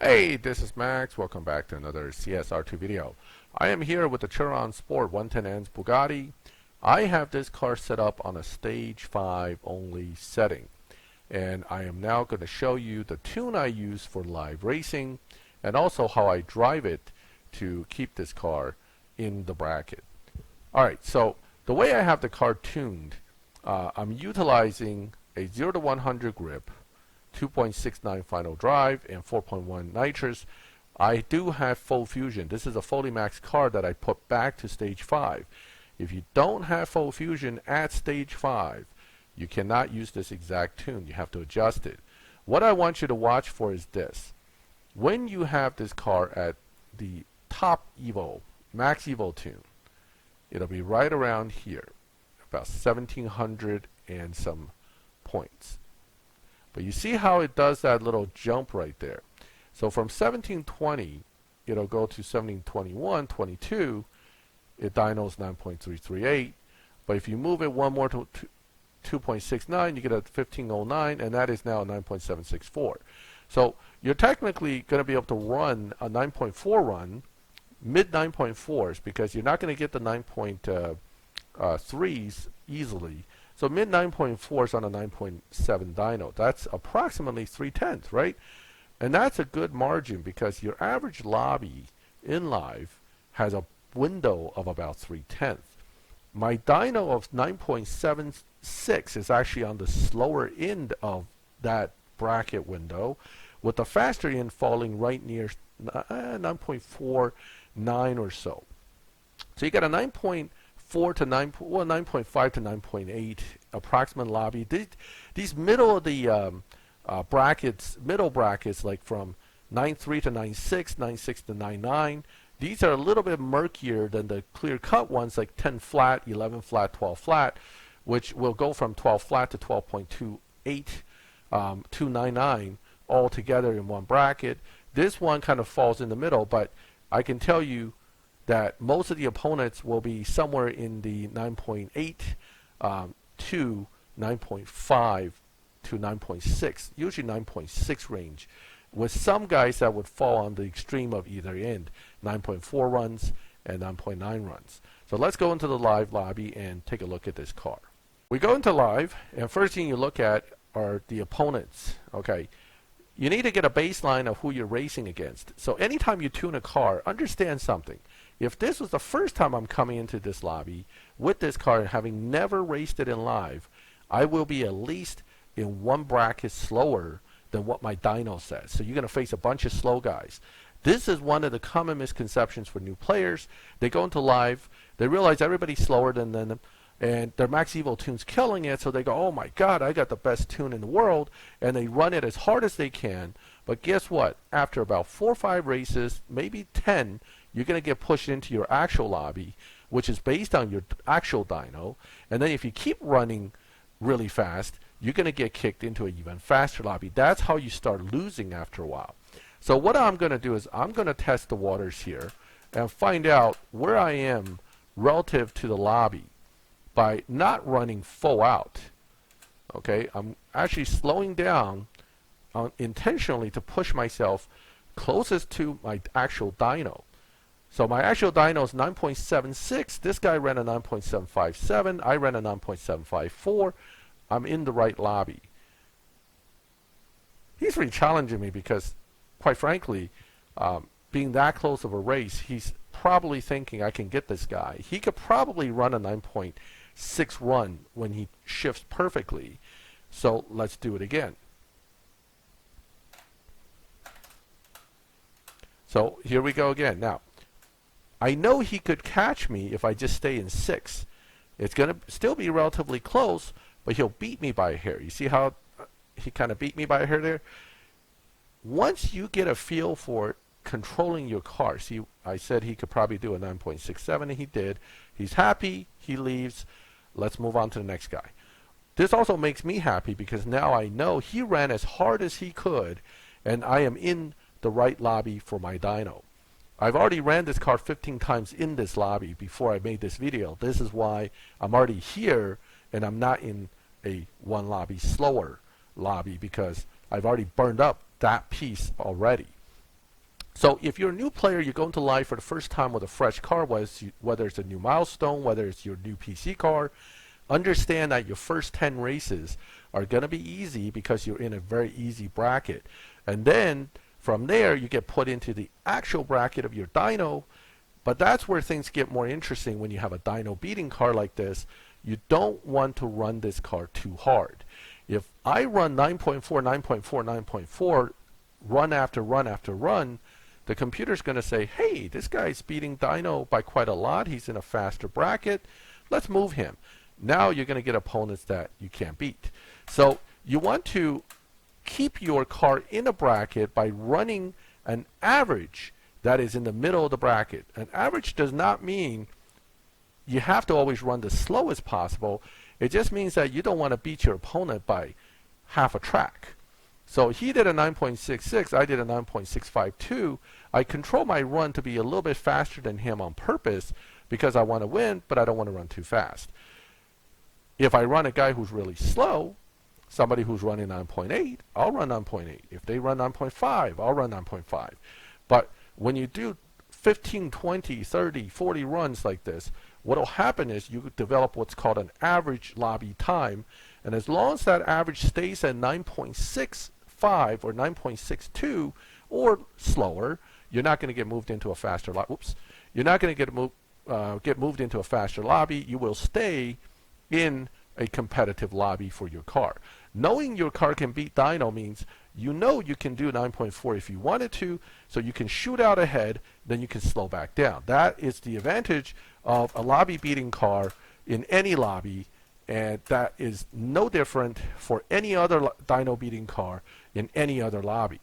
Hey, this is Max. Welcome back to another CSR2 video. I am here with the Chiron Sport 110N's Bugatti. I have this car set up on a stage 5 only setting. And I am now going to show you the tune I use for live racing and also how I drive it to keep this car in the bracket. Alright, so the way I have the car tuned, I'm utilizing a 0 to 100 grip, 2.69 final drive, and 4.1 nitrous. I do have full fusion. This is a fully maxed car that I put back to stage 5. If you don't have full fusion at stage 5, you cannot use this exact tune. You have to adjust it. What I want you to watch for is this. When you have this car at the top Evo, max Evo tune, it'll be right around here, about 1700 and some points. But you see how it does that little jump right there. So from 1720, it'll go to 1721, 22. It dynos 9.338. But if you move it one more to 2.69, you get a 1509, and that is now a 9.764. So you're technically going to be able to run a 9.4 run, mid 9.4s, because you're not going to get the 9.3s easily. So mid 9.4s on a 9.7 dyno. That's approximately 3/10, right? And that's a good margin because your average lobby in live has a window of about 3/10. My dyno of 9.76 is actually on the slower end of that bracket window, with the faster end falling right near 9.49 or so. So you got a 9.4 to 9.5 to 9.8 approximate lobby. These middle of the middle brackets, like from 9.3 to 9.6, 9.6 to 9.9, these are a little bit murkier than the clear-cut ones, like 10 flat, 11 flat, 12 flat, which will go from 12 flat to 12.28, 299 all together in one bracket. This one kind of falls in the middle, but I can tell you that most of the opponents will be somewhere in the 9.8 to 9.5 to 9.6, usually 9.6 range, with some guys that would fall on the extreme of either end, 9.4 runs and 9.9 runs. So let's go into the live lobby and take a look at this car. We go into live, and first thing you look at are the opponents. Okay, you need to get a baseline of who you're racing against. So anytime you tune a car, understand something. If this was the first time I'm coming into this lobby with this car and having never raced it in live, I will be at least in one bracket slower than what my dyno says. So you're going to face a bunch of slow guys. This is one of the common misconceptions for new players. They go into live, they realize everybody's slower than them, and their max evo tune's killing it, so they go, oh my god, I got the best tune in the world, and they run it as hard as they can. But guess what? After about 4 or 5 races, maybe 10, you're going to get pushed into your actual lobby, which is based on your actual dyno. And then if you keep running really fast, you're going to get kicked into an even faster lobby. That's how you start losing after a while. So what I'm going to do is I'm going to test the waters here and find out where I am relative to the lobby by not running full out. Okay, I'm actually slowing down intentionally to push myself closest to my actual dyno. So my actual dyno is 9.76. This guy ran a 9.757. I ran a 9.754. I'm in the right lobby. He's really challenging me because, quite frankly, being that close of a race, he's probably thinking I can get this guy. He could probably run a 9.6 run when he shifts perfectly. So let's do it again. So here we go again. Now, I know he could catch me if I just stay in 6. It's going to still be relatively close, but he'll beat me by a hair. You see how he kind of beat me by a hair there? Once you get a feel for controlling your car, see, I said he could probably do a 9.67, and he did. He's happy. He leaves. Let's move on to the next guy. This also makes me happy because now I know he ran as hard as he could, and I am in the right lobby for my dyno. I've already ran this car 15 times in this lobby before I made this video. This is why I'm already here and I'm not in a one lobby slower lobby, because I've already burned up that piece already. So if you're a new player, you go into live for the first time with a fresh car, whether it's a new milestone, whether it's your new PC car, understand that your first 10 races are going to be easy because you're in a very easy bracket. And then from there, you get put into the actual bracket of your dyno. But that's where things get more interesting when you have a dyno beating car like this. You don't want to run this car too hard. If I run 9.4, 9.4, 9.4, run after run after run, the computer's going to say, hey, this guy's beating dyno by quite a lot. He's in a faster bracket. Let's move him. Now you're going to get opponents that you can't beat. So you want to keep your car in a bracket by running an average that is in the middle of the bracket. An average does not mean you have to always run the slowest possible. It just means that you don't want to beat your opponent by half a track. So he did a 9.66, I did a 9.652. I control my run to be a little bit faster than him on purpose because I want to win, but I don't want to run too fast. If I run a guy who's really slow, somebody who's running 9.8, I'll run 9.8. If they run 9.5, I'll run 9.5. But when you do 15, 20, 30, 40 runs like this, what will happen is you develop what's called an average lobby time. And as long as that average stays at 9.65 or 9.62 or slower, you're not going to get moved into a faster lobby. You're not going to get moved into a faster lobby. You will stay in a competitive lobby for your car. Knowing your car can beat dyno means you know you can do 9.4 if you wanted to, so you can shoot out ahead, then you can slow back down. That is the advantage of a lobby beating car in any lobby, and that is no different for any other dyno beating car in any other lobby.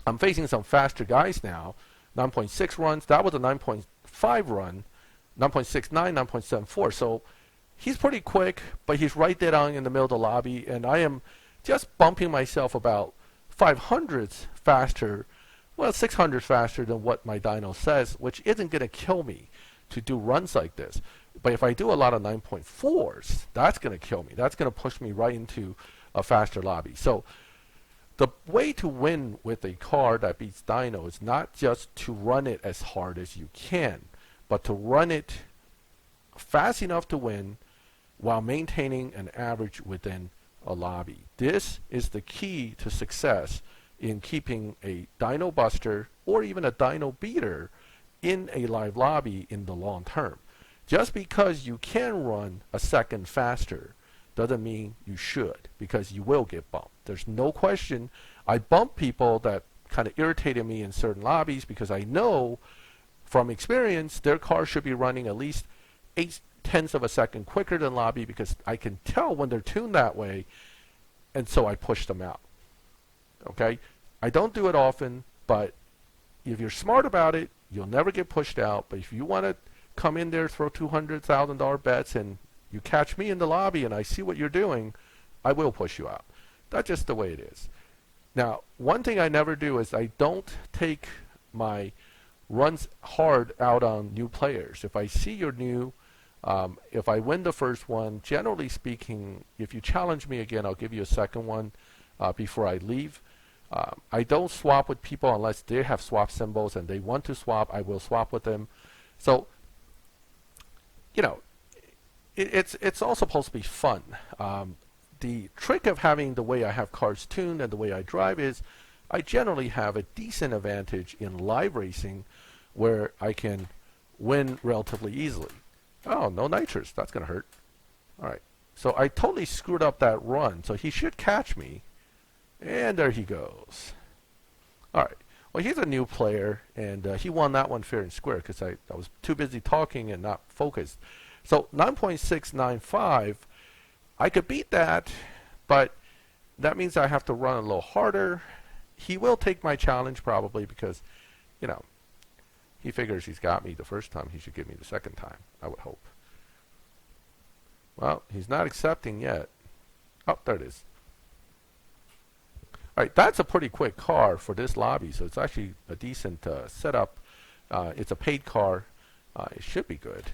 I'm facing some faster guys now. 9.6 runs, that was a 9.5 run, 9.69, 9.74. So he's pretty quick, but he's right there down in the middle of the lobby, and I am just bumping myself about 500ths faster, well, 600 faster than what my dyno says, which isn't going to kill me to do runs like this. But if I do a lot of 9.4s, that's going to kill me. That's going to push me right into a faster lobby. So the way to win with a car that beats dyno is not just to run it as hard as you can, but to run it fast enough to win while maintaining an average within a lobby. This is the key to success in keeping a dyno buster or even a dyno beater in a live lobby in the long term. Just because you can run a second faster doesn't mean you should, because you will get bumped. There's no question. I bump people that kind of irritated me in certain lobbies because I know from experience their car should be running at least 0.8 of a second quicker than lobby, because I can tell when they're tuned that way, and so I push them out. Okay? I don't do it often, but if you're smart about it, you'll never get pushed out. But if you want to come in there, throw $200,000 bets, and you catch me in the lobby and I see what you're doing, I will push you out. That's just the way it is. Now, one thing I never do is I don't take my runs hard out on new players. If I see you're new, if I win the first one, generally speaking, if you challenge me again, I'll give you a second one before I leave. I don't swap with people unless they have swap symbols and they want to swap. I will swap with them. So, you know, it's all supposed to be fun. The trick of having the way I have cars tuned and the way I drive is I generally have a decent advantage in live racing where I can win relatively easily. Oh, no nitrous. That's going to hurt. All right. So I totally screwed up that run. So he should catch me. And there he goes. All right. Well, he's a new player, and he won that one fair and square because I was too busy talking and not focused. So 9.695, I could beat that, but that means I have to run a little harder. He will take my challenge probably because, you know, he figures he's got me the first time. He should give me the second time, I would hope. Well, he's not accepting yet. Oh, there it is. All right, that's a pretty quick car for this lobby, so it's actually a decent setup. It's a paid car. It should be good.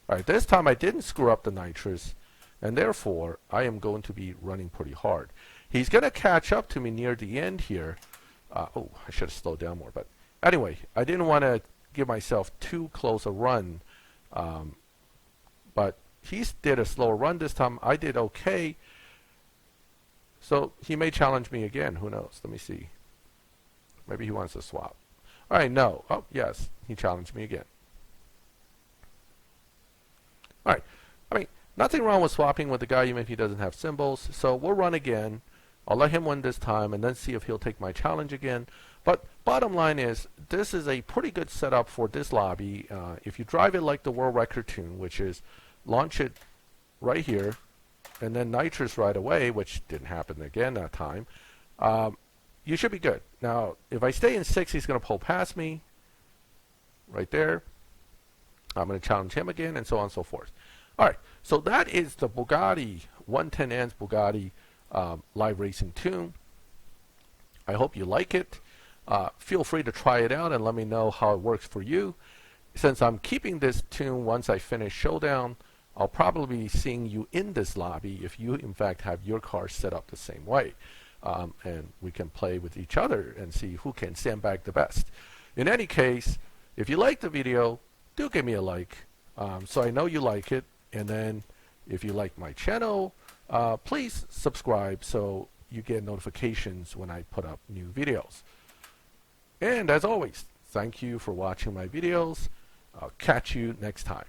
All right, this time I didn't screw up the nitrous, and therefore I am going to be running pretty hard. He's going to catch up to me near the end here. Oh, I should have slowed down more. But anyway, I didn't want to give myself too close a run. But he did a slower run this time. I did okay. So he may challenge me again. Who knows? Let me see. Maybe he wants to swap. All right, no. Oh, yes. He challenged me again. All right. I mean, nothing wrong with swapping with the guy even if he doesn't have symbols. So we'll run again. I'll let him win this time and then see if he'll take my challenge again. But bottom line is, this is a pretty good setup for this lobby. If you drive it like the world record tune, which is launch it right here, and then nitrous right away, which didn't happen again that time, you should be good. Now, if I stay in 6, he's going to pull past me right there. I'm going to challenge him again, and so on and so forth. All right, so that is the Bugatti 110N's Bugatti live racing tune. I hope you like it. Feel free to try it out and let me know how it works for you. Since I'm keeping this tune once I finish Showdown, I'll probably be seeing you in this lobby if you in fact have your car set up the same way. And we can play with each other and see who can sandbag the best. In any case, if you like the video, do give me a like so I know you like it. And then if you like my channel, please subscribe so you get notifications when I put up new videos. And as always, thank you for watching my videos. I'll catch you next time.